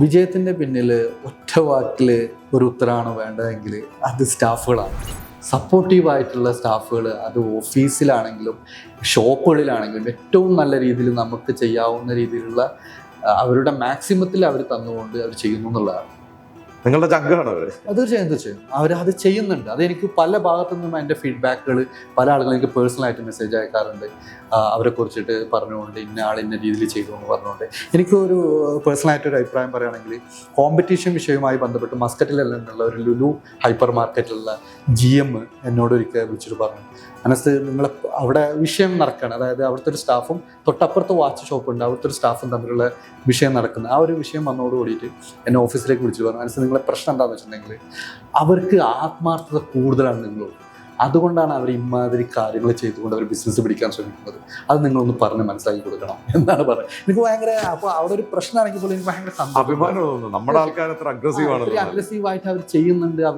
വിജയത്തിൻ്റെ പിന്നിൽ ഒറ്റ വാക്കിൽ ഒരു ഉത്തരമാണ് വേണ്ടതെങ്കിൽ അത് സ്റ്റാഫുകളാണ്. സപ്പോർട്ടീവായിട്ടുള്ള സ്റ്റാഫുകൾ, അത് ഓഫീസിലാണെങ്കിലും ഷോപ്പുകളിലാണെങ്കിലും ഏറ്റവും നല്ല രീതിയിൽ നമുക്ക് ചെയ്യാവുന്ന രീതിയിലുള്ള അവരുടെ മാക്സിമത്തിൽ അവർ തന്നുകൊണ്ട് അവർ ചെയ്യുന്നു എന്നുള്ളതാണ്. നിങ്ങളുടെ ചങ്കാണ് അവർ. തീർച്ചയായും അവരത് ചെയ്യുന്നുണ്ട്. അതെനിക്ക് പല ഭാഗത്തു നിന്നും എൻ്റെ ഫീഡ്ബാക്കുകൾ പല ആളുകളും എനിക്ക് പേഴ്സണലായിട്ട് മെസ്സേജ് അയക്കാറുണ്ട്. അവരെ കുറിച്ചിട്ട് പറഞ്ഞുകൊണ്ട് ഇന്ന ആൾ ഇന്ന രീതിയിൽ ചെയ്തു എന്ന് പറഞ്ഞുകൊണ്ട്. എനിക്കൊരു പേഴ്സണലായിട്ടൊരു അഭിപ്രായം പറയുകയാണെങ്കിൽ, കോമ്പറ്റീഷൻ വിഷയവുമായി ബന്ധപ്പെട്ട് മസ്കറ്റിലുള്ള ഒരു ലുലു ഹൈപ്പർ മാർക്കറ്റിലുള്ള GM എന്നോട് ഒരിക്കൽ വിളിച്ചിട്ട് പറഞ്ഞു, അനസ് നിങ്ങൾ അവിടെ വിഷയം നടക്കുകയാണ്, അതായത് അവിടുത്തെ ഒരു സ്റ്റാഫും തൊട്ടപ്പുറത്ത് വാച്ച് ഷോപ്പുണ്ട്, അവിടുത്തെ ഒരു സ്റ്റാഫും തമ്മിലുള്ള വിഷയം നടക്കുന്നത്. ആ ഒരു വിഷയം വന്നതോട് കൂടിയിട്ട് എന്നെ ഓഫീസിലേക്ക് വിളിച്ചു പറഞ്ഞു, അനസ് നിങ്ങളെ പ്രശ്നം എന്താണെന്ന് വെച്ചിട്ടുണ്ടെങ്കിൽ അവർക്ക് ആത്മാർത്ഥത കൂടുതലാണ് നിങ്ങളോട്, അതുകൊണ്ടാണ് അവർ ഇമാതിരി കാര്യങ്ങൾ ചെയ്തുകൊണ്ട് അവർ ബിസിനസ് പിടിക്കാൻ ശ്രമിക്കുന്നത്. അത് നിങ്ങളൊന്ന് പറഞ്ഞ് മനസ്സിലാക്കി കൊടുക്കണം എന്നാണ് പറയുന്നത്. എനിക്ക് ഭയങ്കര, അപ്പോൾ അവിടെ ഒരു പ്രശ്നമാണെങ്കിൽ പോലും എനിക്ക് ഭയങ്കര അഭിമാനം തോന്നുന്നു. നമ്മുടെ ആൾക്കാർ അത്ര അഗ്രസീവായിട്ട് അവർ ചെയ്യുന്നുണ്ട്.